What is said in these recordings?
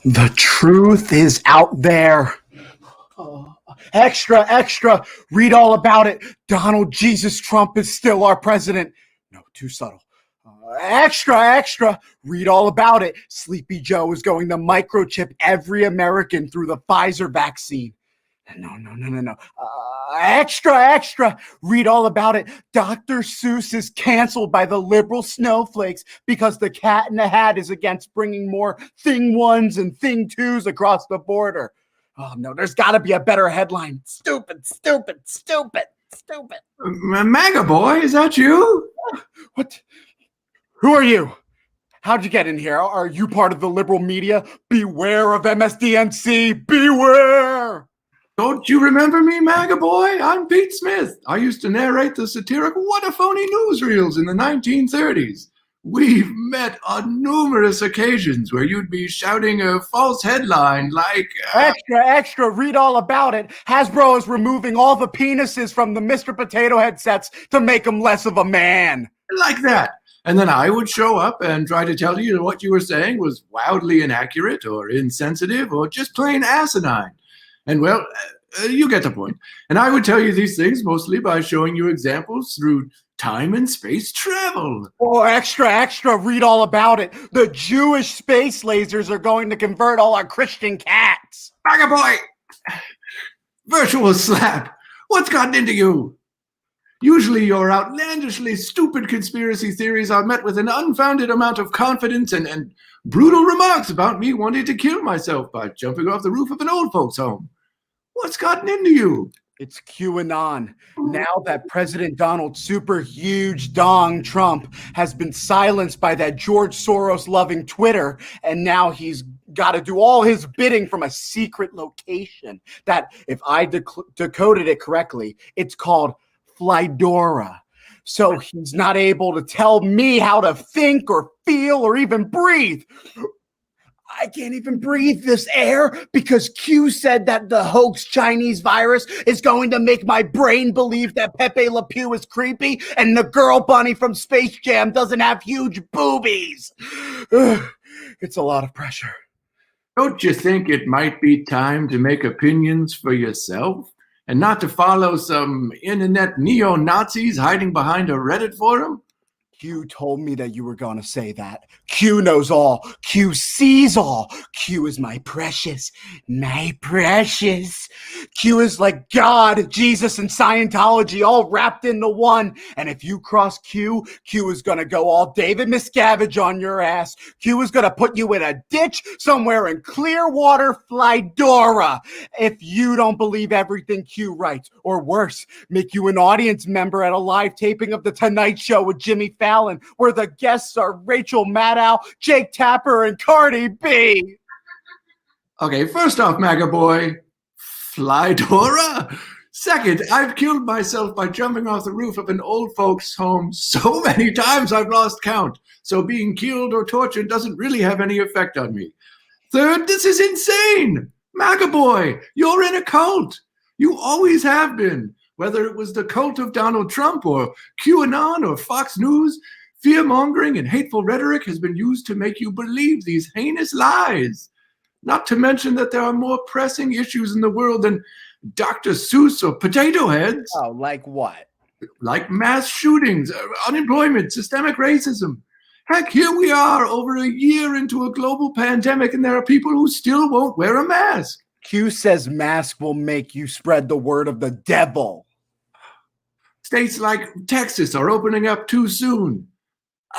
The truth is out there. Extra, extra, read all about it. Donald Jesus Trump is still our president. No, too subtle. Extra, extra, read all about it. Sleepy Joe is going to microchip every American through the Pfizer vaccine. No. Extra, extra, read all about it. Dr. Seuss is canceled by the liberal snowflakes because the Cat in the Hat is against bringing more Thing 1s and Thing 2s across the border. Oh, no, there's got to be a better headline. Stupid. MAGA boy, is that you? What? Who are you? How'd you get in here? Are you part of the liberal media? Beware of MSDNC. Beware. Don't you remember me, MAGA boy? I'm Pete Smith. I used to narrate the satirical What a Phony newsreels in the 1930s. We've met on numerous occasions where you'd be shouting a false headline like... Extra, extra, read all about it. Hasbro is removing all the penises from the Mr. Potato Head sets to make him less of a man. Like that. And then I would show up and try to tell you that what you were saying was wildly inaccurate or insensitive or just plain asinine. And well, you get the point. And I would tell you these things mostly by showing you examples through time and space travel. Oh, extra, extra, read all about it. The Jewish space lasers are going to convert all our Christian cats. MAGA boy! Virtual slap! What's gotten into you? Usually your outlandishly stupid conspiracy theories are met with an unfounded amount of confidence and brutal remarks about me wanting to kill myself by jumping off the roof of an old folks' home. What's gotten into you? It's QAnon. Now that President Donald Super Huge Dong Trump has been silenced by that George Soros loving Twitter, and now he's got to do all his bidding from a secret location that, if I decoded it correctly, it's called Flydora. So he's not able to tell me how to think or feel or even breathe. I can't even breathe this air because Q said that the hoax Chinese virus is going to make my brain believe that Pepe Le Pew is creepy and the girl bunny from Space Jam doesn't have huge boobies. It's a lot of pressure. Don't you think it might be time to make opinions for yourself and not to follow some internet neo-Nazis hiding behind a Reddit forum? Q told me that you were going to say that. Q knows all. Q sees all. Q is my precious. Q is like God, Jesus, and Scientology all wrapped into one. And if you cross Q, Q is going to go all David Miscavige on your ass. Q is going to put you in a ditch somewhere in Clearwater, Flydora. If you don't believe everything Q writes, or worse, make you an audience member at a live taping of The Tonight Show with Jimmy Fallon, where the guests are Rachel Maddow, Jake Tapper, and Cardi B. Okay, first off, MAGA boy, Flydora? Second, I've killed myself by jumping off the roof of an old folks' home so many times I've lost count. So being killed or tortured doesn't really have any effect on me. Third, this is insane. MAGA boy, you're in a cult. You always have been. Whether it was the cult of Donald Trump or QAnon or Fox News, fear-mongering and hateful rhetoric has been used to make you believe these heinous lies. Not to mention that there are more pressing issues in the world than Dr. Seuss or potato heads. Oh, like what? Like mass shootings, unemployment, systemic racism. Heck, here we are over a year into a global pandemic and there are people who still won't wear a mask. Q says mask will make you spread the word of the devil. States like Texas are opening up too soon.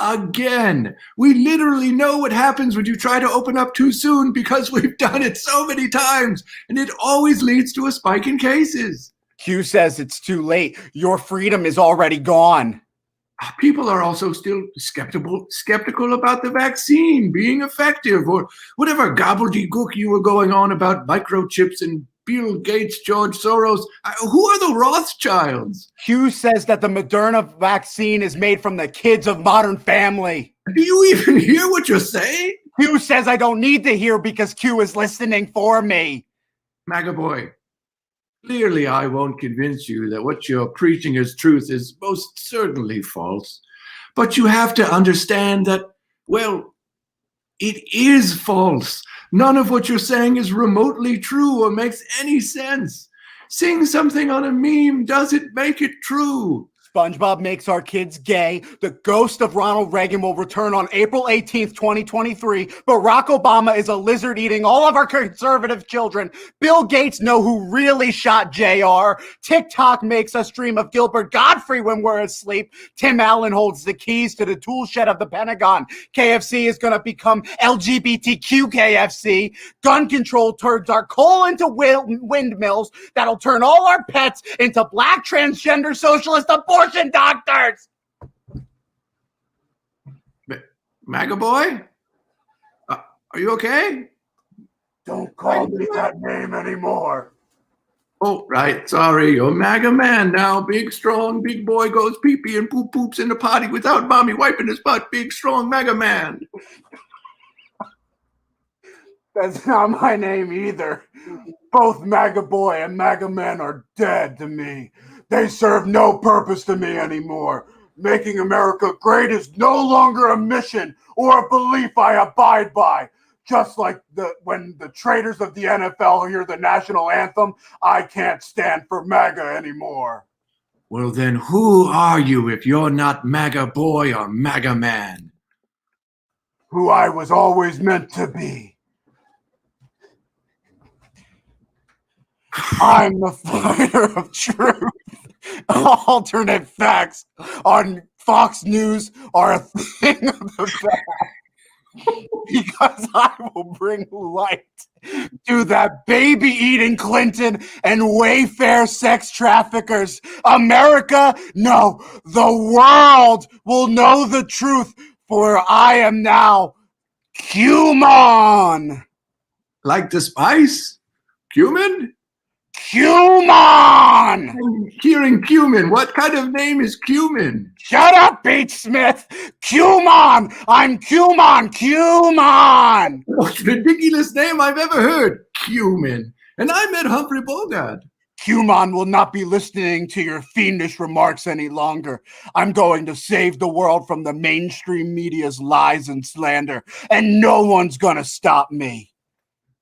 Again, we literally know what happens when you try to open up too soon because we've done it so many times, and it always leads to a spike in cases. Q says it's too late. Your freedom is already gone. People are also still skeptical about the vaccine being effective or whatever gobbledygook you were going on about microchips and Bill Gates, George Soros. Who are the Rothschilds? Q says that the Moderna vaccine is made from the kids of Modern Family. Do you even hear what you're saying? Q says I don't need to hear because Q is listening for me. MAGA boy, clearly I won't convince you that what you're preaching as truth is most certainly false. But you have to understand that, well, It is false. None of what you're saying is remotely true or makes any sense. Seeing something on a meme doesn't make it true. SpongeBob makes our kids gay. The ghost of Ronald Reagan will return on April 18th, 2023. Barack Obama is a lizard eating all of our conservative children. Bill Gates know who really shot JR. TikTok makes us dream of Gilbert Godfrey when we're asleep. Tim Allen holds the keys to the tool shed of the Pentagon. KFC is going to become LGBTQ KFC. Gun control turns our coal into windmills that'll turn all our pets into black transgender socialist abortion doctors. MAGA boy? Are you okay? Don't call me that name anymore. Oh, right. Sorry. You're MAGA man now. Big, strong, big boy goes pee-pee and poops in the potty without mommy wiping his butt. Big, strong MAGA man. That's not my name either. Both MAGA boy and MAGA man are dead to me. They serve no purpose to me anymore. Making America great is no longer a mission or a belief I abide by. Just like when the traitors of the NFL hear the national anthem, I can't stand for MAGA anymore. Well, then who are you if you're not MAGA boy or MAGA man? Who I was always meant to be. I'm the fighter of truth. Alternate facts on Fox News are a thing of the past. Because I will bring light to that baby-eating Clinton and Wayfair sex traffickers. America, no, the world will know the truth, for I am now cumin. Like the spice? Cumin? Cumin! I'm hearing cumin. What kind of name is cumin? Shut up, Pete Smith! Cumin! I'm cumin! Most ridiculous name I've ever heard. Cumin. And I met Humphrey Bogart. Cumin will not be listening to your fiendish remarks any longer. I'm going to save the world from the mainstream media's lies and slander, and no one's gonna stop me.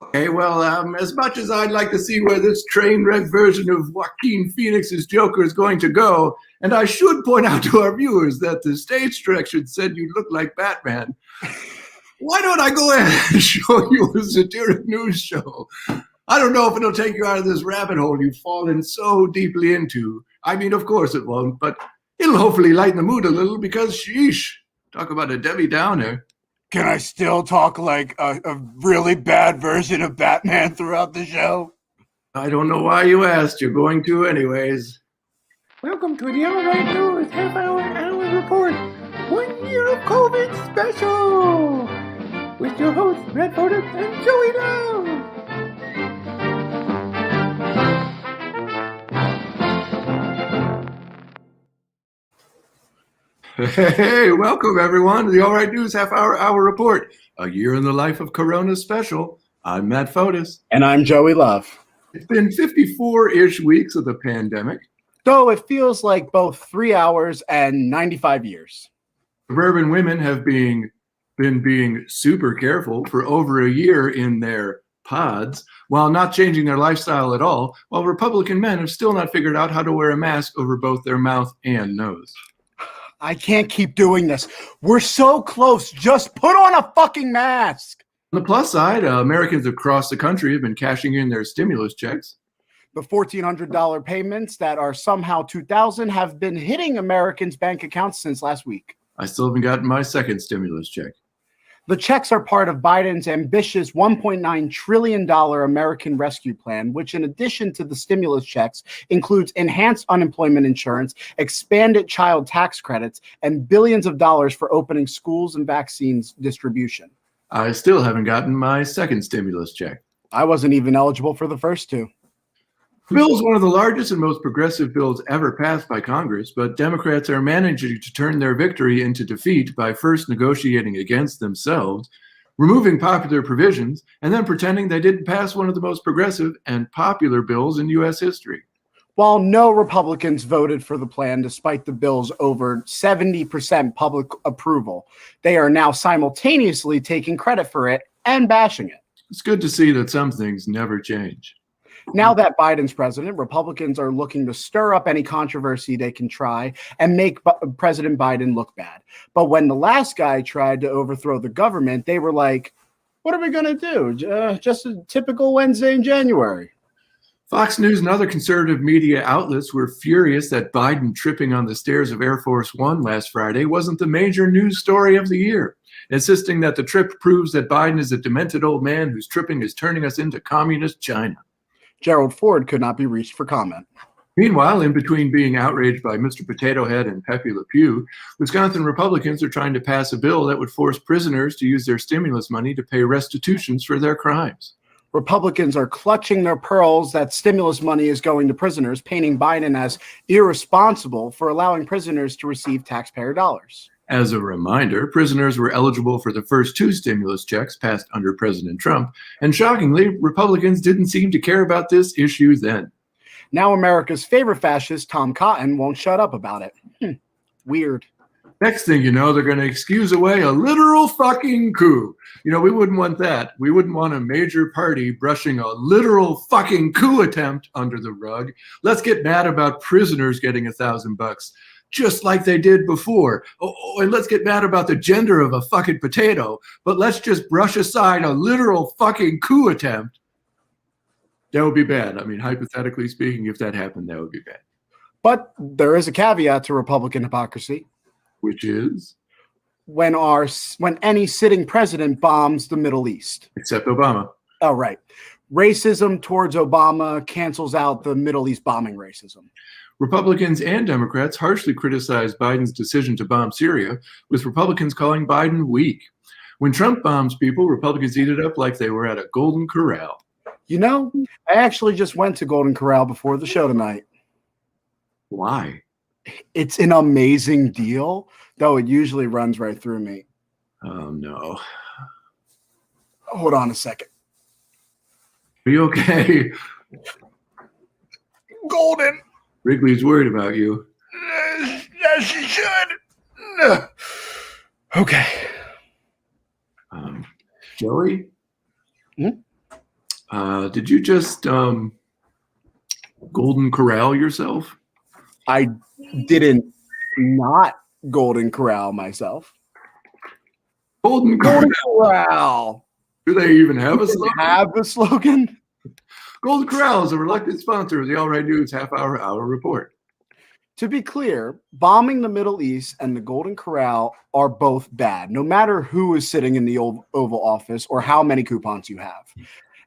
Okay, well, as much as I'd like to see where this train wreck version of Joaquin Phoenix's Joker is going to go, and I should point out to our viewers that the stage direction said you look like Batman. Why don't I go ahead and show you a satiric news show? I don't know if it'll take you out of this rabbit hole you've fallen so deeply into. I mean, of course it won't, but it'll hopefully lighten the mood a little because, sheesh, talk about a Debbie Downer. Can I still talk like a really bad version of Batman throughout the show? I don't know why you asked. You're going to anyways. Welcome to the Alright News half-hour report. 1 year of COVID special with your hosts Red Photo and Joey Love. Hey, welcome everyone to the All Right News half-hour report. A year in the life of Corona special. I'm Matt Fotis. And I'm Joey Love. It's been 54-ish weeks of the pandemic. Though it feels like both 3 hours and 95 years. Suburban women have been being super careful for over a year in their pods while not changing their lifestyle at all, while Republican men have still not figured out how to wear a mask over both their mouth and nose. I can't keep doing this. We're so close. Just put on a fucking mask. On the plus side, Americans across the country have been cashing in their stimulus checks. The $1,400 payments that are somehow $2,000 have been hitting Americans' bank accounts since last week. I still haven't gotten my second stimulus check. The checks are part of Biden's ambitious $1.9 trillion American Rescue Plan, which, in addition to the stimulus checks, includes enhanced unemployment insurance, expanded child tax credits, and billions of dollars for opening schools and vaccines distribution. I still haven't gotten my second stimulus check. I wasn't even eligible for the first two. The bill is one of the largest and most progressive bills ever passed by Congress, but Democrats are managing to turn their victory into defeat by first negotiating against themselves, removing popular provisions, and then pretending they didn't pass one of the most progressive and popular bills in U.S. history. While no Republicans voted for the plan despite the bill's over 70% public approval, they are now simultaneously taking credit for it and bashing it. It's good to see that some things never change. Now that Biden's president, Republicans are looking to stir up any controversy they can try and make President Biden look bad. But when the last guy tried to overthrow the government, they were like, what are we going to do? Just a typical Wednesday in January. Fox News and other conservative media outlets were furious that Biden tripping on the stairs of Air Force One last Friday wasn't the major news story of the year, insisting that the trip proves that Biden is a demented old man whose tripping is turning us into communist China. Gerald Ford could not be reached for comment. Meanwhile, in between being outraged by Mr. Potato Head and Pepe Le Pew, Wisconsin Republicans are trying to pass a bill that would force prisoners to use their stimulus money to pay restitutions for their crimes. Republicans are clutching their pearls that stimulus money is going to prisoners, painting Biden as irresponsible for allowing prisoners to receive taxpayer dollars. As a reminder, prisoners were eligible for the first 2 stimulus checks passed under President Trump, and shockingly, Republicans didn't seem to care about this issue then. Now America's favorite fascist, Tom Cotton, won't shut up about it. Weird. Next thing you know, they're going to excuse away a literal fucking coup. You know, we wouldn't want that. We wouldn't want a major party brushing a literal fucking coup attempt under the rug. Let's get mad about prisoners getting $1,000. Just like they did before. Oh, and let's get mad about the gender of a fucking potato, but let's just brush aside a literal fucking coup attempt. That would be bad. I mean, hypothetically speaking, if that happened, that would be bad. But there is a caveat to Republican hypocrisy. Which is? When any sitting president bombs the Middle East. Except Obama. Oh, right. Racism towards Obama cancels out the Middle East bombing racism. Republicans and Democrats harshly criticized Biden's decision to bomb Syria, with Republicans calling Biden weak. When Trump bombs people, Republicans eat it up like they were at a Golden Corral. You know, I actually just went to Golden Corral before the show tonight. Why? It's an amazing deal, though it usually runs right through me. Oh, no. Hold on a second. Are you okay? Golden. Wrigley's worried about you. Yes, she should. Okay. Joey? Did you just Golden Corral yourself? I didn't not Golden Corral myself. Golden Corral. Do they even have a slogan? Have the slogan? Golden Corral is a reluctant sponsor of the All Right News half-hour report. To be clear, bombing the Middle East and the Golden Corral are both bad, no matter who is sitting in the Oval Office or how many coupons you have.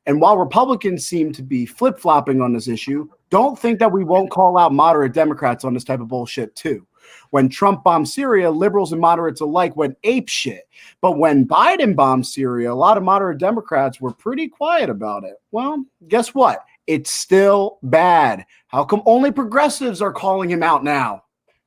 And while Republicans seem to be flip-flopping on this issue, don't think that we won't call out moderate Democrats on this type of bullshit too. When Trump bombed Syria, liberals and moderates alike went apeshit. But when Biden bombed Syria, a lot of moderate Democrats were pretty quiet about it. Well, guess what? It's still bad. How come only progressives are calling him out now?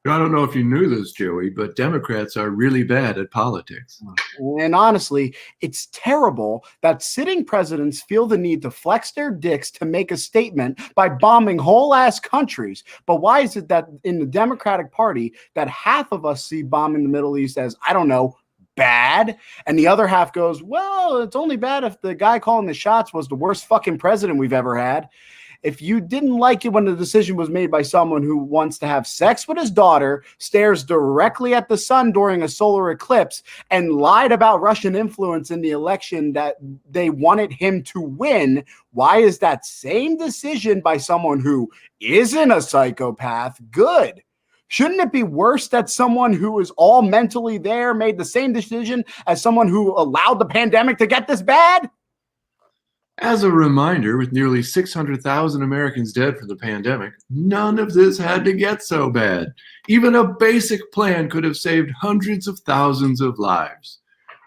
I don't know if you knew this, Joey, but Democrats are really bad at politics. And honestly, it's terrible that sitting presidents feel the need to flex their dicks to make a statement by bombing whole ass countries. But why is it that in the Democratic Party that half of us see bombing the Middle East as, I don't know, bad, and the other half goes, well, it's only bad if the guy calling the shots was the worst fucking president we've ever had. If you didn't like it when the decision was made by someone who wants to have sex with his daughter, stares directly at the sun during a solar eclipse, and lied about Russian influence in the election that they wanted him to win, why is that same decision by someone who isn't a psychopath good? Shouldn't it be worse that someone who is all mentally there made the same decision as someone who allowed the pandemic to get this bad? As a reminder, with nearly 600,000 Americans dead from the pandemic, none of this had to get so bad. Even a basic plan could have saved hundreds of thousands of lives.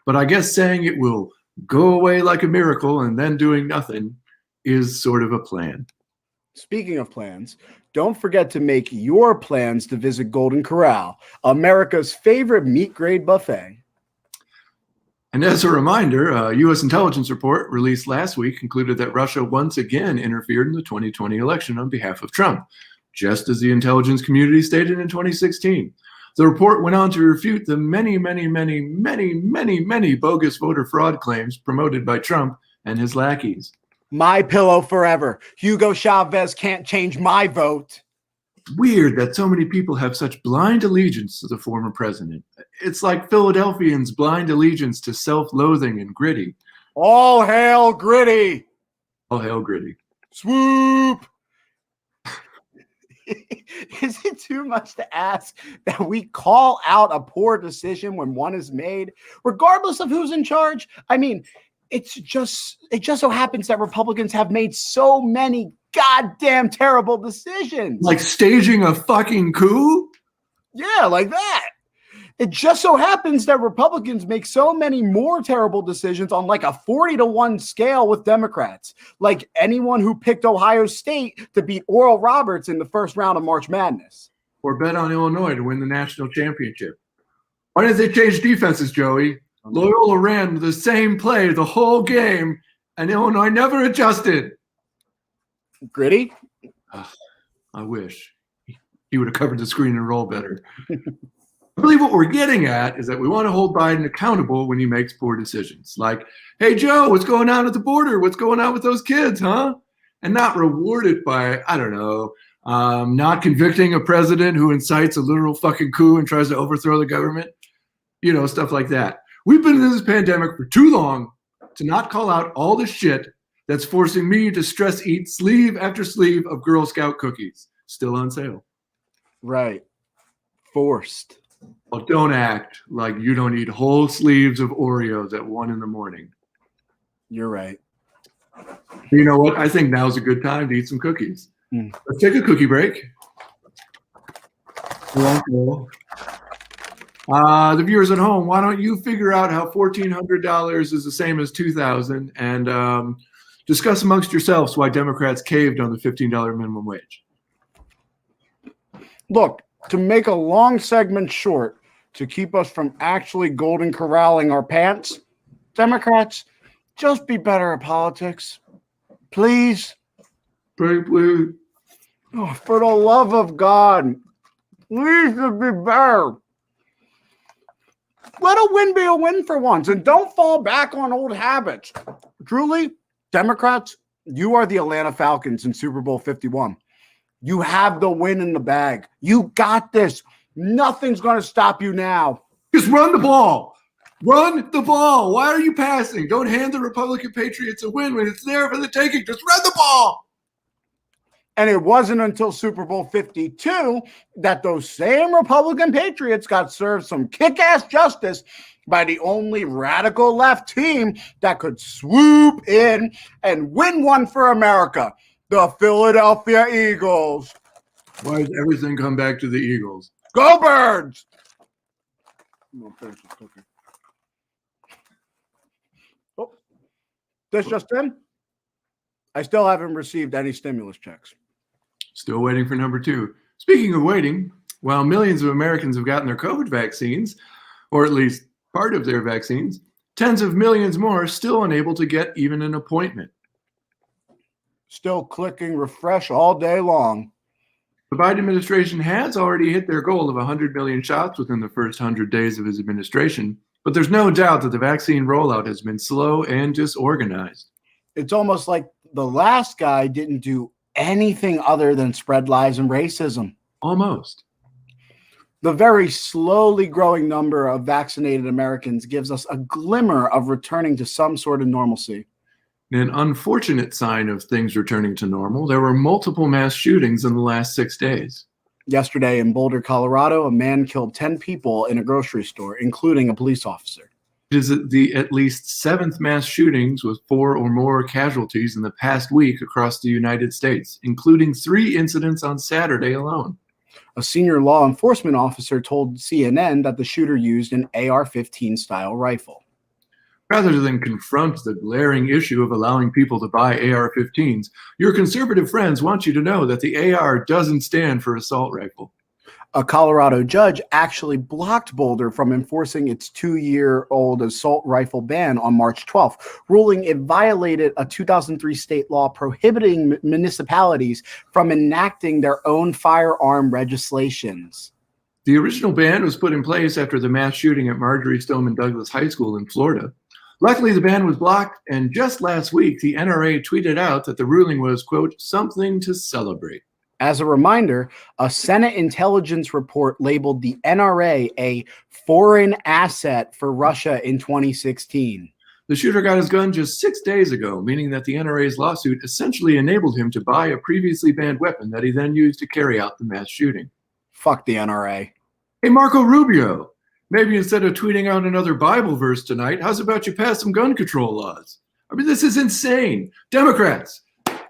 But I guess saying it will go away like a miracle and then doing nothing is sort of a plan. Speaking of plans, don't forget to make your plans to visit Golden Corral, America's favorite meat grade buffet. And as a reminder, a U.S. intelligence report released last week concluded that Russia once again interfered in the 2020 election on behalf of Trump. just as the intelligence community stated in 2016. The report went on to refute the many bogus voter fraud claims promoted by Trump and his lackeys. My pillow forever. Hugo Chavez can't change my vote. Weird that so many people have such blind allegiance to the former president. It's like Philadelphians' blind allegiance to self-loathing and Gritty. All hail Gritty. All hail Gritty. Swoop. Is it too much to ask that we call out a poor decision when one is made, regardless of who's in charge? I mean, it just so happens that Republicans have made so many goddamn terrible decisions. Like staging a fucking coup? Yeah, like that. It just so happens that Republicans make so many more terrible decisions on like a 40-1 scale with Democrats. Like anyone who picked Ohio State to beat Oral Roberts in the first round of March Madness. Or bet on Illinois to win the national championship. Why did they change defenses, Joey? Loyola ran the same play the whole game, and Illinois never adjusted. Gritty? I wish. He would have covered the screen and roll better. I believe what we're getting at is that we want to hold Biden accountable when he makes poor decisions. Like, hey, Joe, what's going on at the border? What's going on with those kids, huh? And not reward it by, I don't know, not convicting a president who incites a literal fucking coup and tries to overthrow the government. You know, stuff like that. We've been in this pandemic for too long to not call out all the shit that's forcing me to stress eat sleeve after sleeve of Girl Scout cookies. Still on sale. Right. Forced. Well, don't act like you don't eat whole sleeves of Oreos at 1 a.m. You're right. You know what? I think now's a good time to eat some cookies. Let's take a cookie break. The viewers at home, why don't you figure out how $1,400 is the same as $2,000 and discuss amongst yourselves why Democrats caved on the $15 minimum wage. Look, to make a long segment short, to keep us from actually golden corralling our pants, Democrats, just be better at politics. Please. Please. Oh, for the love of God, please just be better. Let a win be a win for once, and don't fall back on old habits. Truly, Democrats, you are the Atlanta Falcons in Super Bowl 51. You have the win in the bag. You got this. Nothing's going to stop you now. Just run the ball. Run the ball. Why are you passing? Don't hand the Republican Patriots a win when it's there for the taking. Just run the ball. And it wasn't until Super Bowl 52 that those same Republican Patriots got served some kick-ass justice by the only radical left team that could swoop in and win one for America. The Philadelphia Eagles. Why does everything come back to the Eagles? Go Birds! Oh, this just in? I still haven't received any stimulus checks. Still waiting for number 2. Speaking of waiting, while millions of Americans have gotten their COVID vaccines, or at least part of their vaccines, tens of millions more are still unable to get even an appointment. Still clicking refresh all day long. The Biden administration has already hit their goal of 100 million shots within the first 100 days of his administration, but there's no doubt that the vaccine rollout has been slow and disorganized. It's almost like the last guy didn't do anything other than spread lies and racism. Almost. The very slowly growing number of vaccinated Americans gives us a glimmer of returning to some sort of normalcy. An unfortunate sign of things returning to normal, there were multiple mass shootings in the last 6 days. Yesterday in Boulder, Colorado, a man killed 10 people in a grocery store, including a police officer. It is the at least 7th mass shootings with 4 or more casualties in the past week across the United States, including 3 incidents on Saturday alone. A senior law enforcement officer told CNN that the shooter used an AR-15 style rifle. Rather than confront the glaring issue of allowing people to buy AR-15s, your conservative friends want you to know that the AR doesn't stand for assault rifle. A Colorado judge actually blocked Boulder from enforcing its 2-year-old assault rifle ban on March 12th, ruling it violated a 2003 state law prohibiting municipalities from enacting their own firearm legislations. The original ban was put in place after the mass shooting at Marjorie Stoneman Douglas High School in Florida. Luckily, the ban was blocked, and just last week, the NRA tweeted out that the ruling was, quote, something to celebrate. As a reminder, a Senate intelligence report labeled the NRA a foreign asset for Russia in 2016. The shooter got his gun just 6 days ago, meaning that the NRA's lawsuit essentially enabled him to buy a previously banned weapon that he then used to carry out the mass shooting. Fuck the NRA. Hey, Marco Rubio, maybe instead of tweeting out another Bible verse tonight, how's about you pass some gun control laws? I mean, this is insane. Democrats,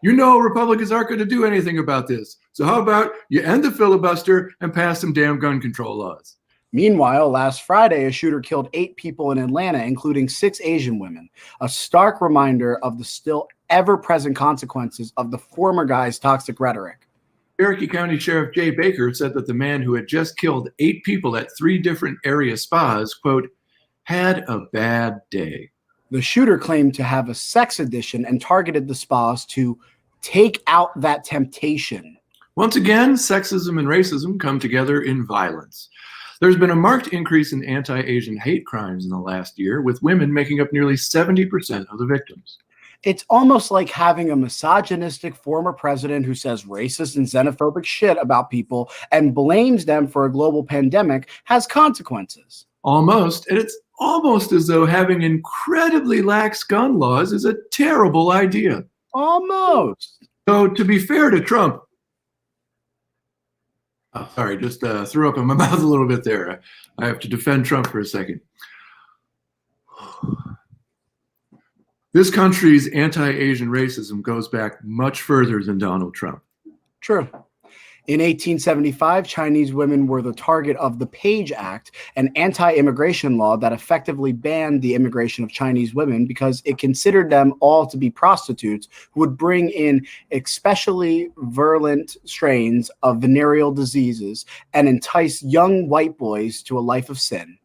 you know Republicans aren't going to do anything about this. So how about you end the filibuster and pass some damn gun control laws? Meanwhile, last Friday, a shooter killed 8 people in Atlanta, including 6 Asian women, a stark reminder of the still ever-present consequences of the former guy's toxic rhetoric. Cherokee County Sheriff Jay Baker said that the man who had just killed 8 people at 3 different area spas, quote, had a bad day. The shooter claimed to have a sex addiction and targeted the spas to take out that temptation. Once again, sexism and racism come together in violence. There's been a marked increase in anti-Asian hate crimes in the last year, with women making up nearly 70% of the victims. It's almost like having a misogynistic former president who says racist and xenophobic shit about people and blames them for a global pandemic has consequences. Almost, and it's almost as though having incredibly lax gun laws is a terrible idea. Almost. So to be fair to Trump, sorry, just threw up in my mouth a little bit there. I have to defend Trump for a second. This country's anti-Asian racism goes back much further than Donald Trump. True. In 1875, Chinese women were the target of the Page Act, an anti-immigration law that effectively banned the immigration of Chinese women because it considered them all to be prostitutes who would bring in especially virulent strains of venereal diseases and entice young white boys to a life of sin.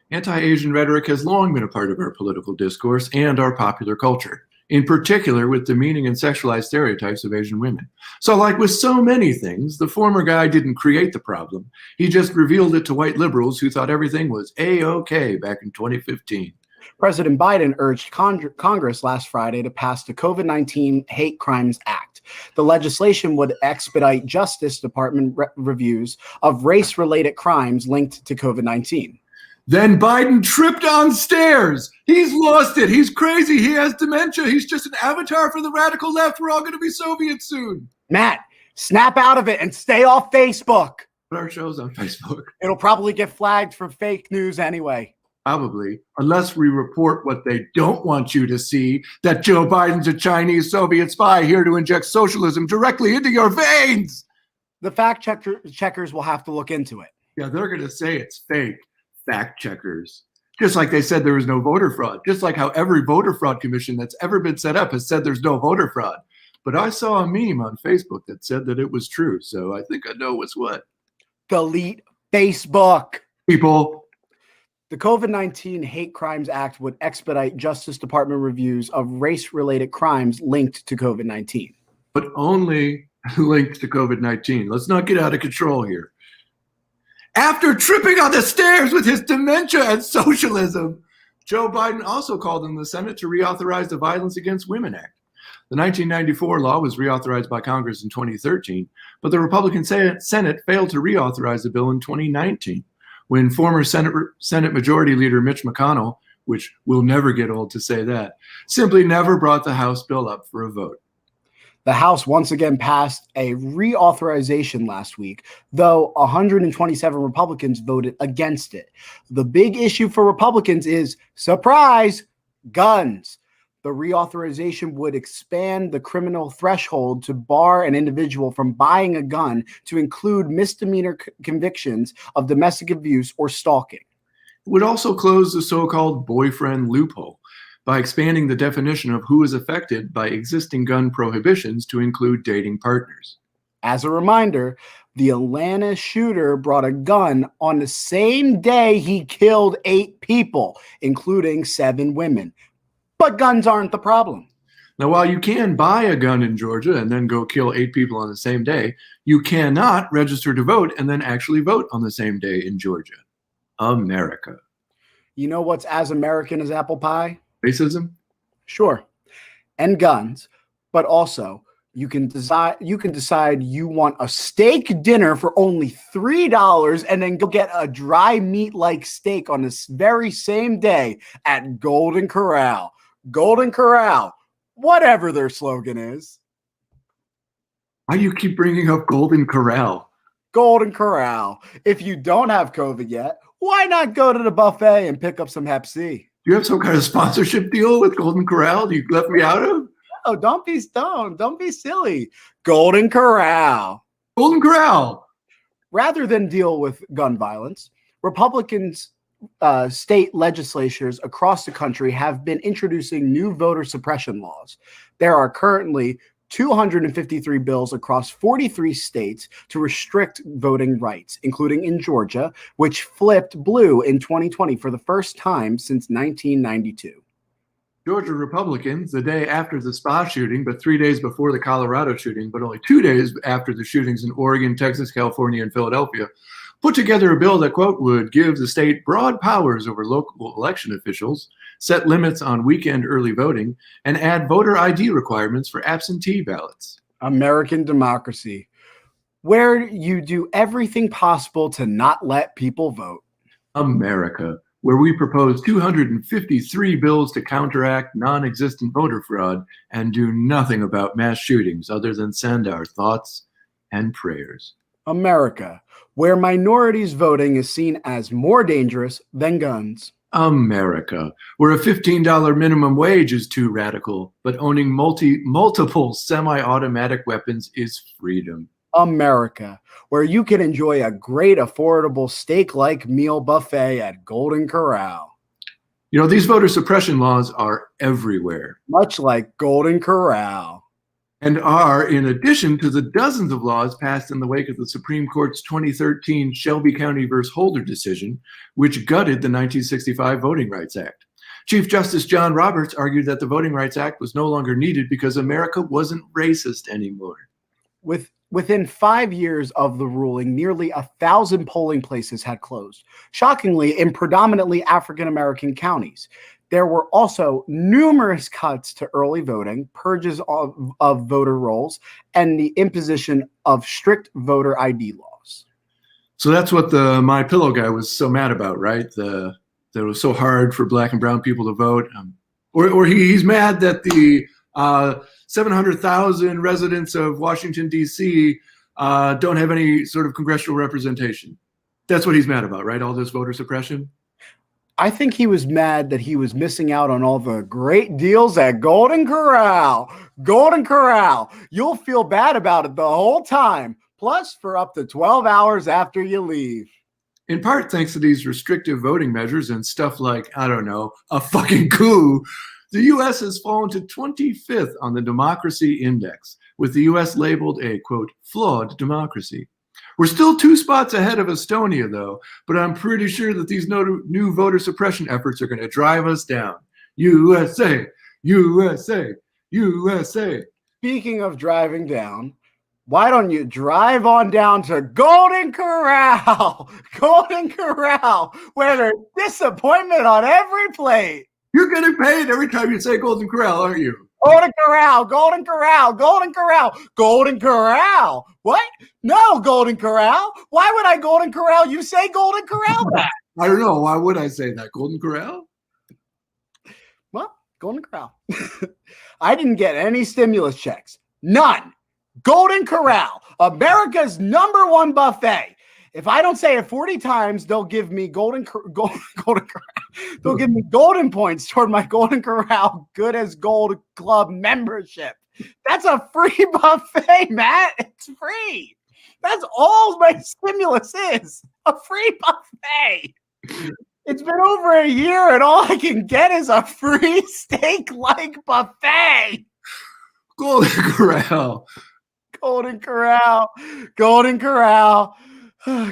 Anti-Asian rhetoric has long been a part of our political discourse and our popular culture, in particular with demeaning and sexualized stereotypes of Asian women. So like with so many things, the former guy didn't create the problem. He just revealed it to white liberals who thought everything was A-OK back in 2015. President Biden urged Congress last Friday to pass the COVID-19 Hate Crimes Act. The legislation would expedite Justice Department reviews of race-related crimes linked to COVID-19. Then Biden tripped on stairs. He's lost it. He's crazy. He has dementia. He's just an avatar for the radical left. We're all going to be Soviets soon. Matt, snap out of it and stay off Facebook. But our show's on Facebook. It'll probably get flagged for fake news anyway. Probably, unless we report what they don't want you to see, that Joe Biden's a Chinese Soviet spy here to inject socialism directly into your veins. The fact checkers will have to look into it. Yeah, they're going to say it's fake. Fact checkers. Just like they said there was no voter fraud. Just like how every voter fraud commission that's ever been set up has said there's no voter fraud. But I saw a meme on Facebook that said that it was true. So I think I know what's what. Delete Facebook. People. The COVID-19 Hate Crimes Act would expedite Justice Department reviews of race-related crimes linked to COVID-19. But only linked to COVID-19. Let's not get out of control here. After tripping on the stairs with his dementia and socialism, Joe Biden also called on the Senate to reauthorize the Violence Against Women Act. The 1994 law was reauthorized by Congress in 2013, but the Republican Senate failed to reauthorize the bill in 2019, when former Senate Majority Leader Mitch McConnell, which will never get old to say that, simply never brought the House bill up for a vote. The House once again passed a reauthorization last week, though 127 Republicans voted against it. The big issue for Republicans is, surprise, guns. The reauthorization would expand the criminal threshold to bar an individual from buying a gun to include misdemeanor convictions of domestic abuse or stalking. It would also close the so-called boyfriend loophole by expanding the definition of who is affected by existing gun prohibitions to include dating partners. As a reminder, the Atlanta shooter brought a gun on the same day he killed 8 people, including 7 women. But guns aren't the problem. Now, while you can buy a gun in Georgia and then go kill 8 people on the same day, you cannot register to vote and then actually vote on the same day in Georgia. America. You know what's as American as apple pie? Racism? Sure. And guns, but also you can decide you want a steak dinner for only $3 and then go get a dry meat like steak on this very same day at Golden Corral. Golden Corral, whatever their slogan is. Why do you keep bringing up Golden Corral? Golden Corral. If you don't have COVID yet, why not go to the buffet and pick up some Hep C? Do you have some kind of sponsorship deal with Golden Corral you left me out of? Oh, don't be stoned. Don't be silly. Golden Corral. Golden Corral. Rather than deal with gun violence, Republicans, state legislatures across the country have been introducing new voter suppression laws. There are currently 253 bills across 43 states to restrict voting rights, including in Georgia, which flipped blue in 2020 for the first time since 1992. Georgia Republicans, the day after the spa shooting, but 3 days before the Colorado shooting, but only 2 days after the shootings in Oregon, Texas, California, and Philadelphia, put together a bill that, quote, would give the state broad powers over local election officials, set limits on weekend early voting, and add voter ID requirements for absentee ballots. American democracy, where you do everything possible to not let people vote. America, where we propose 253 bills to counteract non-existent voter fraud and do nothing about mass shootings other than send our thoughts and prayers. America, where minorities voting is seen as more dangerous than guns. America, where a $15 minimum wage is too radical, but owning multiple semi-automatic weapons is freedom. America, where you can enjoy a great affordable steak-like meal buffet at Golden Corral. You know, these voter suppression laws are everywhere. Much like Golden Corral. And are, in addition to the dozens of laws passed in the wake of the Supreme Court's 2013 Shelby County v. Holder decision, which gutted the 1965 Voting Rights Act. Chief Justice John Roberts argued that the Voting Rights Act was no longer needed because America wasn't racist anymore. Within 5 years of the ruling, nearly 1,000 polling places had closed, shockingly in predominantly African-American counties. There were also numerous cuts to early voting, purges of voter rolls, and the imposition of strict voter ID laws. So that's what the My Pillow guy was so mad about, right? That it was so hard for black and brown people to vote. Or he's mad that the 700,000 residents of Washington, D.C. Don't have any sort of congressional representation. That's what he's mad about, right? All this voter suppression? I think he was mad that he was missing out on all the great deals at Golden Corral. Golden Corral. You'll feel bad about it the whole time, plus for up to 12 hours after you leave. In part thanks to these restrictive voting measures and stuff like, I don't know, a fucking coup, the U.S. has fallen to 25th on the Democracy Index, with the U.S. labeled a, quote, flawed democracy. We're still 2 spots ahead of Estonia, though, but I'm pretty sure that these new voter suppression efforts are going to drive us down. USA, USA, USA. Speaking of driving down, why don't you drive on down to Golden Corral? Golden Corral, where there's disappointment on every plate. You're getting paid every time you say Golden Corral, aren't you? Golden Corral, Golden Corral, Golden Corral, Golden Corral. What? No, Golden Corral. Why would I Golden Corral? You say Golden Corral back. I don't know. Why would I say that? Golden Corral? Well, Golden Corral. I didn't get any stimulus checks. None. Golden Corral, America's #1 buffet. If I don't say it 40 times, they'll give me golden Corral. They'll give me golden points toward my Golden Corral Good as Gold Club membership. That's a free buffet, Matt. It's free. That's all my stimulus is. A free buffet. It's been over a year and all I can get is a free steak-like buffet. Golden Corral. Golden Corral. Golden Corral.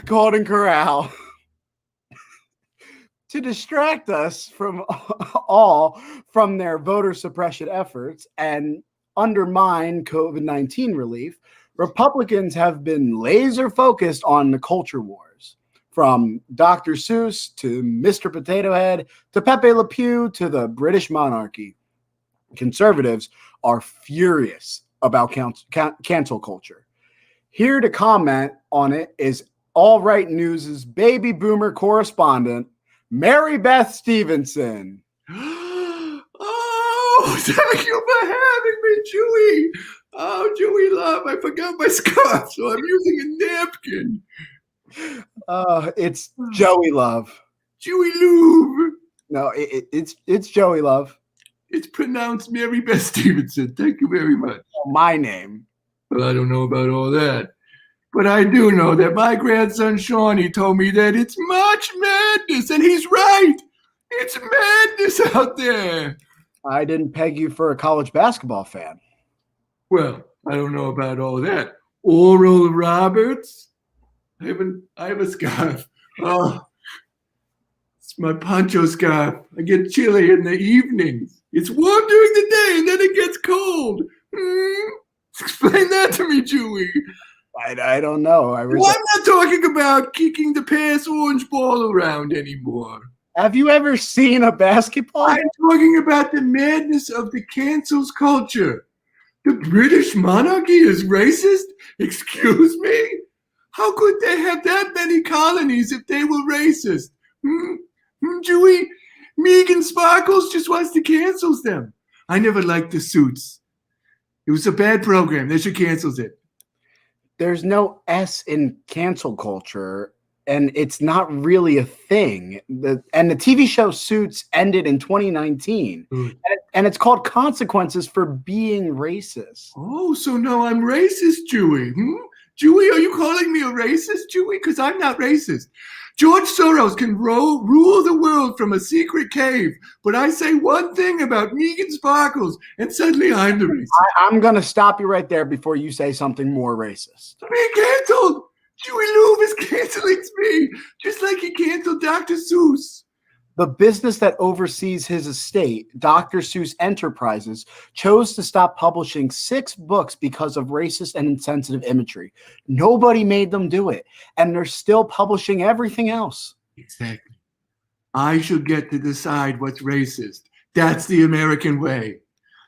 Golden Corral. To distract us from all from their voter suppression efforts and undermine COVID-19 relief, Republicans have been laser focused on the culture wars. From Dr. Seuss to Mr. Potato Head to Pepe Le Pew to the British monarchy, conservatives are furious about cancel culture. Here to comment on it is All Right News' baby boomer correspondent, Marybeth Stevenson. Oh, thank you for having me, Chewy. Oh, Chewy love, I forgot my scarf, so I'm using a napkin. It's Joey Love. Chewy Lube. No, it's Joey Love. It's pronounced Marybeth Stevenson. Thank you very much. My name. Well, I don't know about all that. But I do know that my grandson Shawnee told me that it's March Madness, and he's right. It's madness out there. I didn't peg you for a college basketball fan. Well, I don't know about all that. Oral Roberts. I have a scarf. Oh, it's my poncho scarf. I get chilly in the evenings. It's warm during the day, and then it gets cold. Explain that to me, Chewy. I don't know. I'm not talking about kicking the pass orange ball around anymore. Have you ever seen a basketball? I'm talking about the madness of the cancels culture. The British monarchy is racist? Excuse me? How could they have that many colonies if they were racist? Chewy, Megan Sparkles just wants to cancel them. I never liked the Suits. It was a bad program. They should cancel it. There's no S in cancel culture, and it's not really a thing. The TV show Suits ended in 2019, and it's called Consequences for Being Racist. Oh, so now I'm racist, Chewy. Chewy, are you calling me a racist, Chewy? Because I'm not racist. George Soros can rule the world from a secret cave, but I say one thing about Megan Sparkles, and suddenly I'm the racist. I'm going to stop you right there before you say something more racist. Be canceled! Chewy Lube is canceling me, just like he canceled Dr. Seuss. The business that oversees his estate, Dr. Seuss Enterprises, chose to stop publishing 6 books because of racist and insensitive imagery. Nobody made them do it, and they're still publishing everything else. Exactly. I should get to decide what's racist. That's the American way.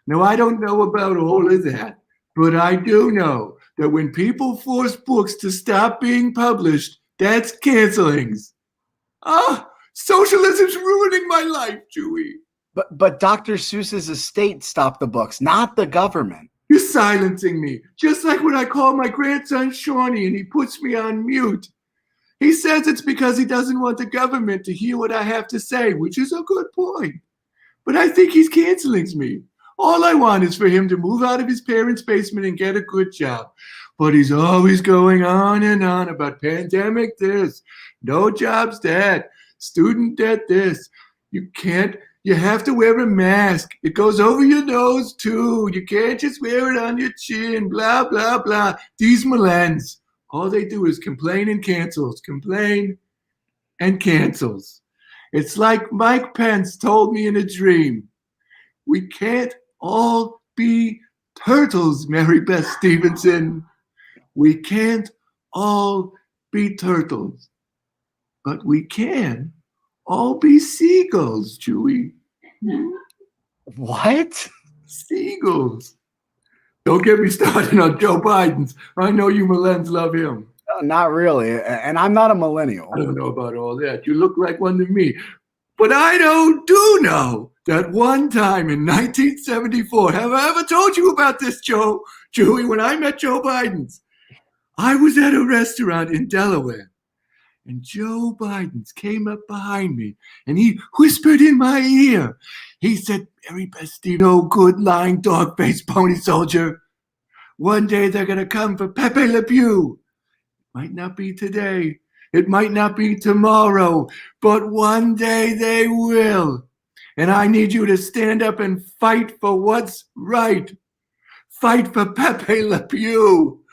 Now, I don't know about all of that, but I do know that when people force books to stop being published, that's cancelings. Socialism's ruining my life, Chewy. But Dr. Seuss's estate stopped the books, not the government. You're silencing me, just like when I call my grandson Shawnee and he puts me on mute. He says it's because he doesn't want the government to hear what I have to say, which is a good point. But I think he's canceling me. All I want is for him to move out of his parents' basement and get a good job. But he's always going on and on about pandemic this, no jobs that, student debt this. You have to wear a mask. It goes over your nose too. You can't just wear it on your chin, blah, blah, blah. These millennials, all they do is complain and cancels, complain and cancels. It's like Mike Pence told me in a dream. We can't all be turtles, Marybeth Stevenson. We can't all be turtles. But we can all be seagulls, Chewy. What? Seagulls. Don't get me started on Joe Biden's. I know you millennials love him. No, not really. And I'm not a millennial. I don't know about all that. You look like one to me. But I do know that one time in 1974, have I ever told you about this, Chewy, when I met Joe Biden? I was at a restaurant in Delaware. And Joe Biden came up behind me, and he whispered in my ear. He said, Marybeth Steve, no good lying dog-faced pony soldier. One day they're going to come for Pepe Le Pew. Might not be today. It might not be tomorrow. But one day they will. And I need you to stand up and fight for what's right. Fight for Pepe Le Pew.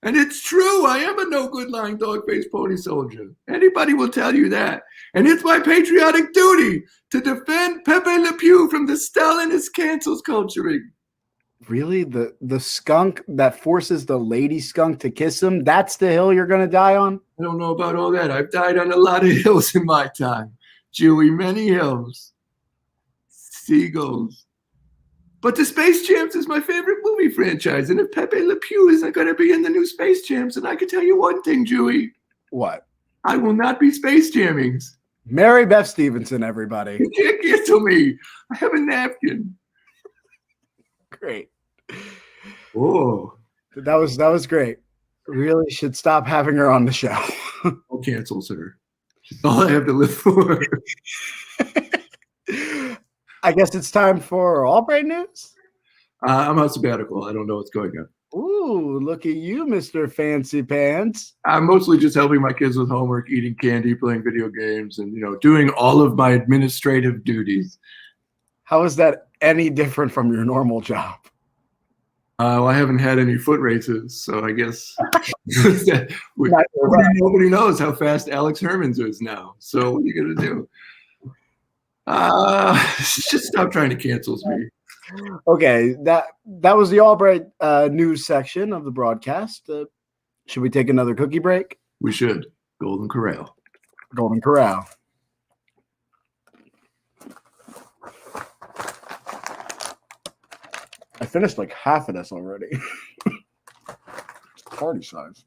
And it's true. I am a no good lying dog faced pony soldier. Anybody will tell you that. And it's my patriotic duty to defend Pepe Le Pew from the Stalinist cancel culturing. Really? The skunk that forces the lady skunk to kiss him? That's the hill you're going to die on? I don't know about all that. I've died on a lot of hills in my time. Chewy, many hills. Seagulls. But the Space Champs is my favorite movie franchise. And if Pepe Le Pew isn't going to be in the new Space Champs, then I can tell you one thing, Chewy. What? I will not be Space Jamming. Marybeth Stevenson, everybody. You can't get to me. I have a napkin. Great. Oh. That was great. Really should stop having her on the show. I'll cancel her. That's all I have to live for. I guess it's time for Albright News. I'm on sabbatical. I don't know what's going on. Ooh, look at you, Mr. Fancy Pants. I'm mostly just helping my kids with homework, eating candy, playing video games, and doing all of my administrative duties. How is that any different from your normal job? Well, I haven't had any foot races, so I guess nobody knows how fast Alex Herman's is now. So what are you gonna do? Just stop trying to cancel me. Okay, that was the Albright news section of the broadcast. Should we take another cookie break? We should. Golden Corral. Golden Corral. I finished like half of this already. It's party size.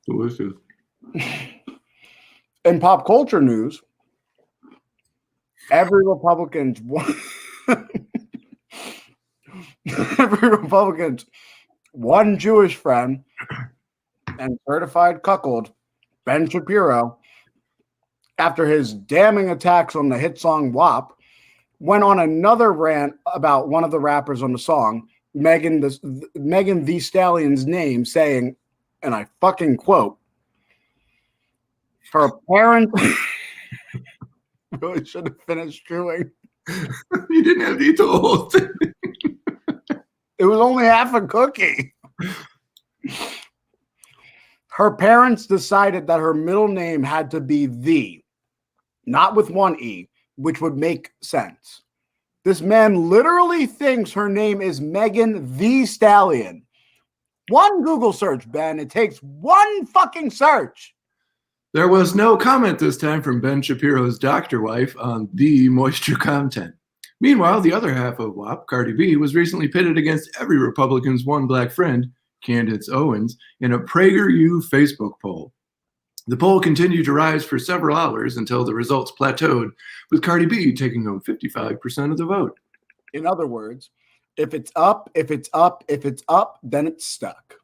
Delicious. In pop culture news, every Republican's one Jewish friend and certified cuckold, Ben Shapiro, after his damning attacks on the hit song WAP, went on another rant about one of the rappers on the song, Megan Thee Stallion's name, saying, and I fucking quote, her parents really should have finished chewing. You didn't have to eat the whole thing. It was only half a cookie. Her parents decided that her middle name had to be The, not with one E, which would make sense. This man literally thinks her name is Megan Thee Stallion. One Google search, Ben. It takes one fucking search. There was no comment this time from Ben Shapiro's doctor wife on the moisture content. Meanwhile, the other half of WAP, Cardi B, was recently pitted against every Republican's one black friend, Candace Owens, in a PragerU Facebook poll. The poll continued to rise for several hours until the results plateaued, with Cardi B taking home 55% of the vote. In other words, if it's up, then it's stuck.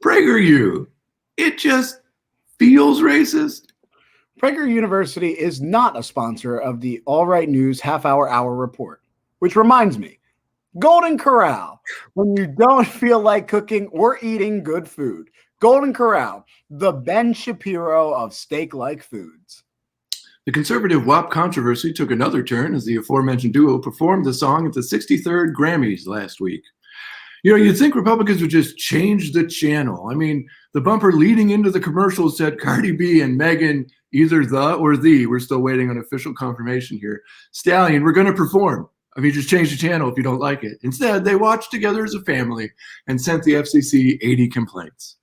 PragerU. It just feels racist. Prager University is not a sponsor of the All Right News half-hour report, which reminds me, Golden Corral, when you don't feel like cooking or eating good food. Golden Corral, the Ben Shapiro of steak-like foods. The conservative WAP controversy took another turn as the aforementioned duo performed the song at the 63rd Grammys last week. You'd think Republicans would just change the channel. I mean, the bumper leading into the commercial said Cardi B and Megan, either the or the, we're still waiting on official confirmation here, Stallion, we're going to perform. I mean, just change the channel if you don't like it. Instead, they watched together as a family and sent the FCC 80 complaints.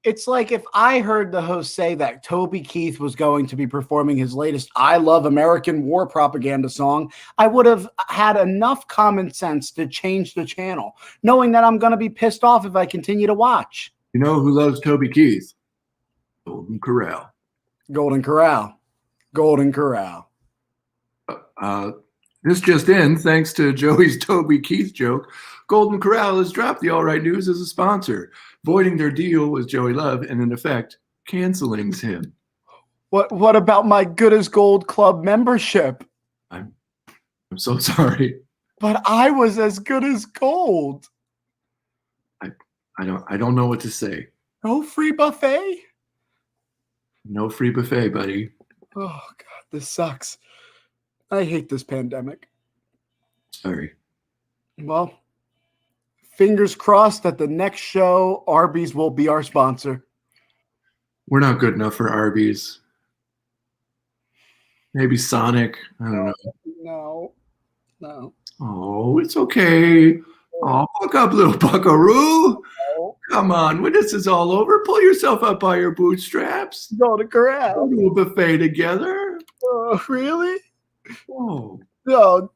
It's like if I heard the host say that Toby Keith was going to be performing his latest I Love American War propaganda song, I would have had enough common sense to change the channel, knowing that I'm going to be pissed off if I continue to watch. You know who loves Toby Keith? Golden Corral. Golden Corral. Golden Corral. This just in, thanks to Joey's Toby Keith joke, Golden Corral has dropped the All Right News as a sponsor, voiding their deal with Joey Love and, in effect, canceling him. What about my Good as Gold Club membership? I'm so sorry. But I was as good as gold. I don't know what to say. No free buffet? No free buffet, buddy. Oh, God, this sucks. I hate this pandemic. Sorry. Well, fingers crossed that the next show, Arby's will be our sponsor. We're not good enough for Arby's. Maybe Sonic. I don't know. No. Oh, it's okay. Oh, buck up, little buckaroo. Come on, when this is all over, pull yourself up by your bootstraps. Go to corral. Go to a buffet together. Oh, really? Oh. No.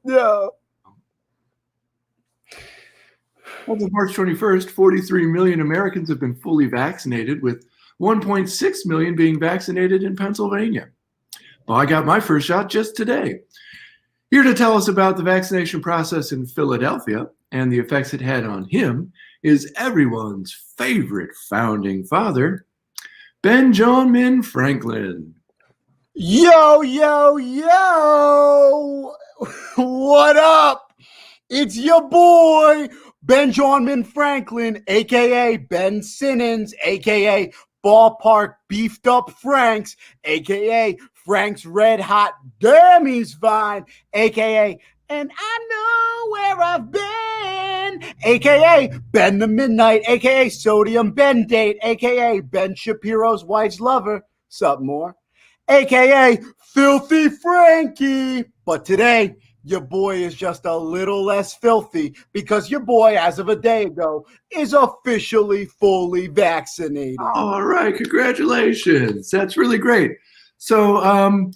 As of March 21st, 43 million Americans have been fully vaccinated, with 1.6 million being vaccinated in Pennsylvania. Well, I got my first shot just today. Here to tell us about the vaccination process in Philadelphia and the effects it had on him is everyone's favorite founding father, BenJAWNmin Franklin. Yo! What up? It's your boy, BenJAWNmin Franklin, a.k.a. Ben Simmons, a.k.a. Ballpark Beefed Up Franks, a.k.a. Frank's Red Hot Damn He's Fine, a.k.a. And I know where I've been, a.k.a. Ben the Midnight, a.k.a. Sodium Ben Date, a.k.a. Ben Shapiro's wife's lover, something more, a.k.a. Filthy Frankie. But today, your boy is just a little less filthy because your boy, as of a day ago, is officially fully vaccinated. All right, congratulations. That's really great. So,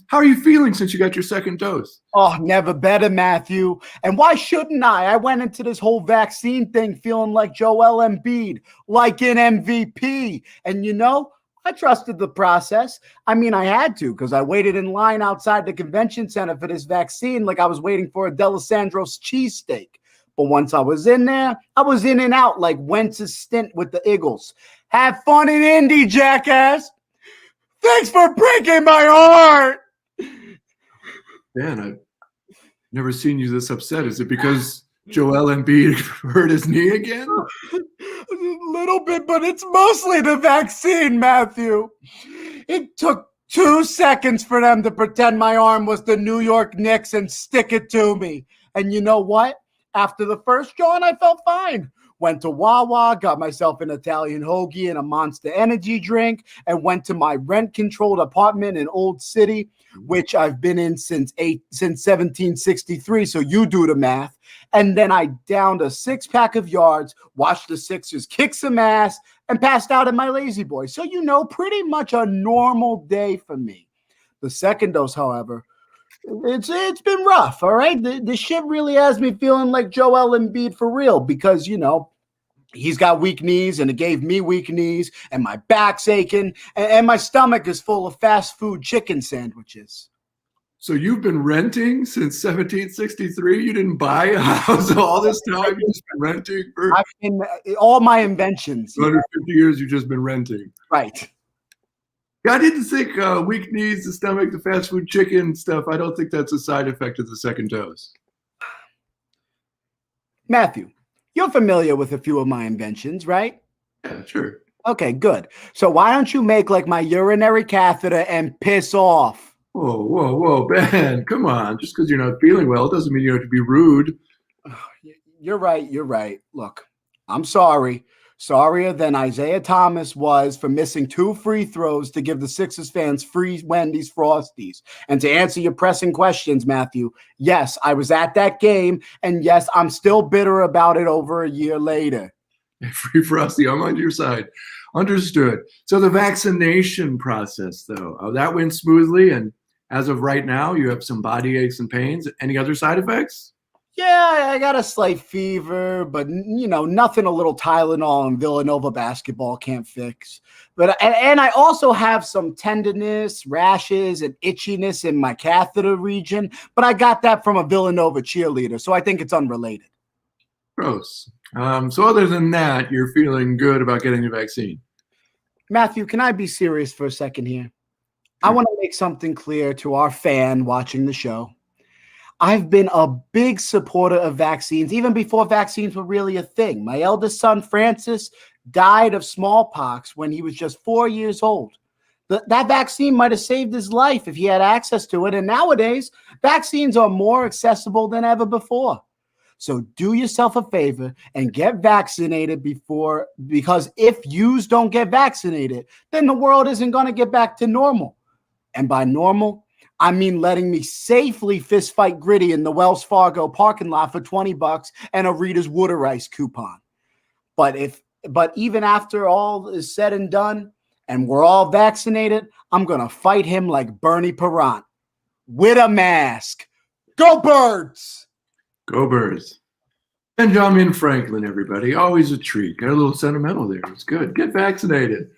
how are you feeling since you got your second dose? Oh, never better, Matthew. And why shouldn't I? I went into this whole vaccine thing feeling like Joel Embiid, like an MVP. And you know, I trusted the process. I mean, I had to because I waited in line outside the convention center for this vaccine like I was waiting for a D'Alessandro's cheesesteak. But once I was in there, I was in and out like Wentz's stint with the Eagles. Have fun in Indy, jackass. Thanks for breaking my heart. Man, I've never seen you this upset. Is it because Joel Embiid hurt his knee again? A little bit, but it's mostly the vaccine, Matthew. It took 2 seconds for them to pretend my arm was the New York Knicks and stick it to me. And you know what? After the first John, I felt fine. Went to Wawa, got myself an Italian hoagie and a Monster Energy drink, and went to my rent-controlled apartment in Old City, which I've been in since 1763, so you do the math. And then I downed a 6-pack of yards, watched the Sixers kick some ass, and passed out in my lazy boy. So, you know, pretty much a normal day for me. The second dose, however, it's been rough, all right? The shit really has me feeling like Joel Embiid for real because, you know, he's got weak knees and it gave me weak knees and my back's aching and my stomach is full of fast food chicken sandwiches. So you've been renting since 1763? You didn't buy a house all this time? You've just been renting for I've been all my inventions. 150 years you've just been renting. Right. I didn't think weak knees, the stomach, the fast food chicken stuff, I don't think that's a side effect of the second dose. Matthew, you're familiar with a few of my inventions, right? Yeah, sure. Okay, good. So why don't you make like my urinary catheter and piss off? Whoa, Ben, come on. Just because you're not feeling well doesn't mean you have to be rude. You're right. Look, I'm sorry. Sorrier than Isaiah Thomas was for missing 2 free throws to give the Sixers fans free Wendy's Frosties. And to answer your pressing questions, Matthew, yes, I was at that game, and yes, I'm still bitter about it over a year later. Free Frosty, I'm on your side. Understood. So the vaccination process, though, that went smoothly, and as of right now, you have some body aches and pains. Any other side effects? Yeah, I got a slight fever, but, you know, nothing a little Tylenol and Villanova basketball can't fix. But and I also have some tenderness, rashes, and itchiness in my catheter region, but I got that from a Villanova cheerleader, so I think it's unrelated. Gross. So other than that, you're feeling good about getting the vaccine? Matthew, can I be serious for a second here? I want to make something clear to our fan watching the show. I've been a big supporter of vaccines, even before vaccines were really a thing. My eldest son, Francis, died of smallpox when he was just 4 years old. That vaccine might have saved his life if he had access to it. And nowadays, vaccines are more accessible than ever before. So do yourself a favor and get vaccinated because if yous don't get vaccinated, then the world isn't going to get back to normal. And by normal, I mean letting me safely fist fight Gritty in the Wells Fargo parking lot for $20 and a Rita's Water Ice coupon. But even after all is said and done and we're all vaccinated, I'm going to fight him like Bernie Perrant with a mask. Go Birds! Go Birds. BenJAWNmin Franklin, everybody. Always a treat. Got a little sentimental there. It's good. Get vaccinated.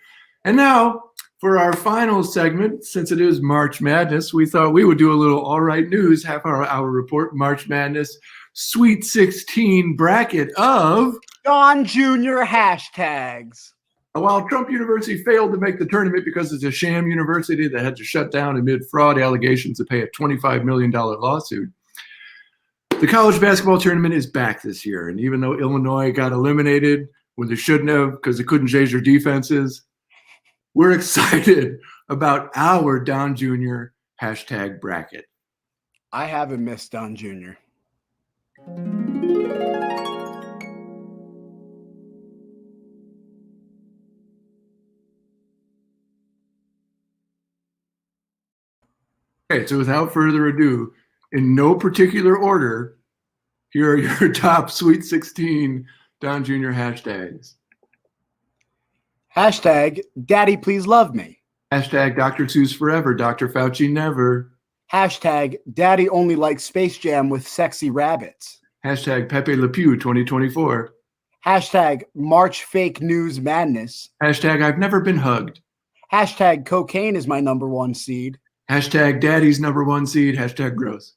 And now, for our final segment, since it is March Madness, we thought we would do a little All Right News, half-hour report, March Madness, Sweet 16 bracket of Don Jr. hashtags. While Trump University failed to make the tournament because it's a sham university that had to shut down amid fraud allegations to pay a $25 million lawsuit, the college basketball tournament is back this year. And even though Illinois got eliminated when they shouldn't have because they couldn't change their defenses, we're excited about our Don Jr. hashtag bracket. I haven't missed Don Jr. Okay, so without further ado, in no particular order, here are your top Sweet 16 Don Jr. hashtags. Hashtag Daddy Please Love Me. Hashtag Dr. Seuss Forever, Dr. Fauci Never. Hashtag Daddy Only Likes Space Jam with Sexy Rabbits. Hashtag Pepe Le Pew 2024. Hashtag March Fake News Madness. Hashtag I've never been hugged. Hashtag Cocaine is my number one seed. Hashtag Daddy's number one seed. Hashtag gross.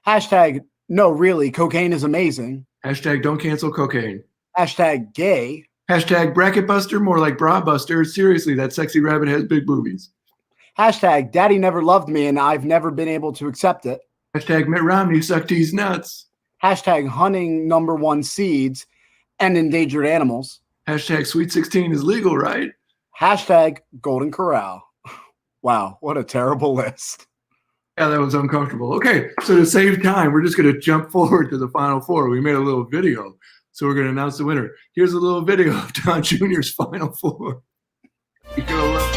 Hashtag No, really, cocaine is amazing. Hashtag don't cancel cocaine. Hashtag Gay. Hashtag Bracket Buster, more like Bra Buster. Seriously, that sexy rabbit has big boobies. Hashtag Daddy never loved me and I've never been able to accept it. Hashtag Mitt Romney sucked these nuts. Hashtag hunting number one seeds and endangered animals. Hashtag Sweet 16 is legal, right? Hashtag Golden Corral. Wow, what a terrible list. Yeah, that was uncomfortable. Okay, so to save time, we're just going to jump forward to the Final Four. We made a little video, so we're going to announce the winner. Here's a little video of Don Jr.'s Final Four. You're going to love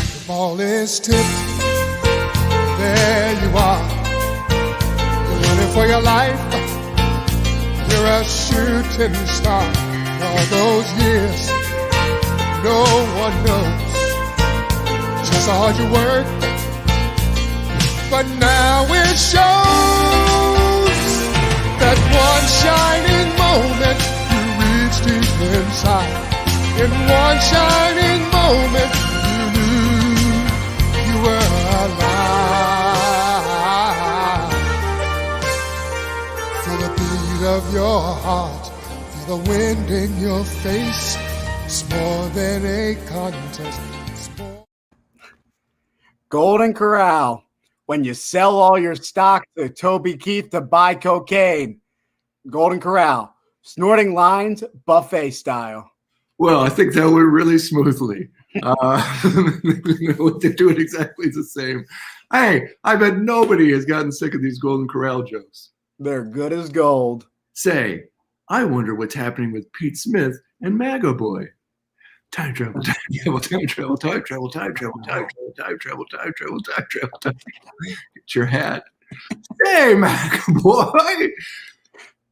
The ball is tipped. There you are. You're running for your life. You're a shooting star. All those years, no one knows just how hard you work, but now it shows that one shining moment you reached deep inside. In one shining moment you knew you were alive. Feel the beat of your heart, feel the wind in your face. It's more than a contest. Golden Corral. When you sell all your stock to Toby Keith to buy cocaine. Golden Corral. Snorting lines, buffet style. Well, I think that went really smoothly. They're doing exactly the same. Hey, I bet nobody has gotten sick of these Golden Corral jokes. They're good as gold. Say, I wonder what's happening with Pete Smith and MAGA Boy. Time travel, time travel, time travel, time travel, time travel, time travel, time travel, time travel, time travel, time travel. Get your hat. Hey, MAGA Boy,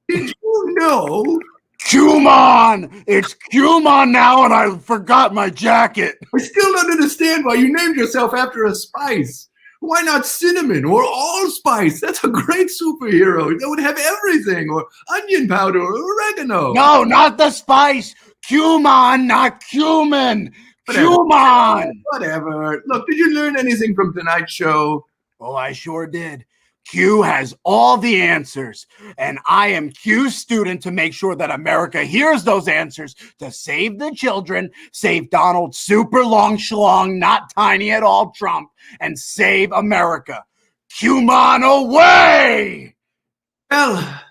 did you know? Cumin! It's Cumin now, and I forgot my jacket. I still don't understand why you named yourself after a spice. Why not cinnamon or allspice? That's a great superhero. That would have everything, or onion powder or oregano. No, not the spice. Cumin, not cumin. Cumin. Whatever. Look, did you learn anything from tonight's show? Oh, I sure did. Q has all the answers, and I am Q's student to make sure that America hears those answers to save the children, save Donald super long schlong, not tiny at all Trump, and save America. Cumin away! Well,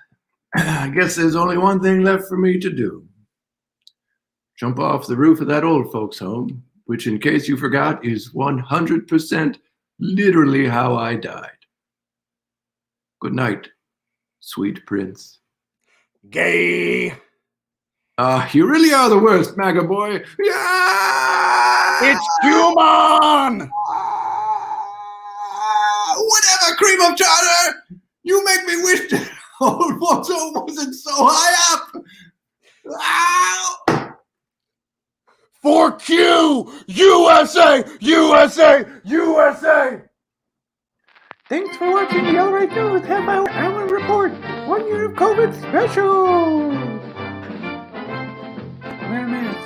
I guess there's only one thing left for me to do. Jump off the roof of that old folks' home, which, in case you forgot, is 100% literally how I died. Good night, sweet prince. Gay. You really are the worst, MAGA boy. Yeah! It's human. Whatever, cream of tartar! You make me wish that old Water wasn't so high up! Ow! For Q, USA, USA, USA. Thanks for watching the All Right News half-hour report. 1 year of COVID special. Wear a mask.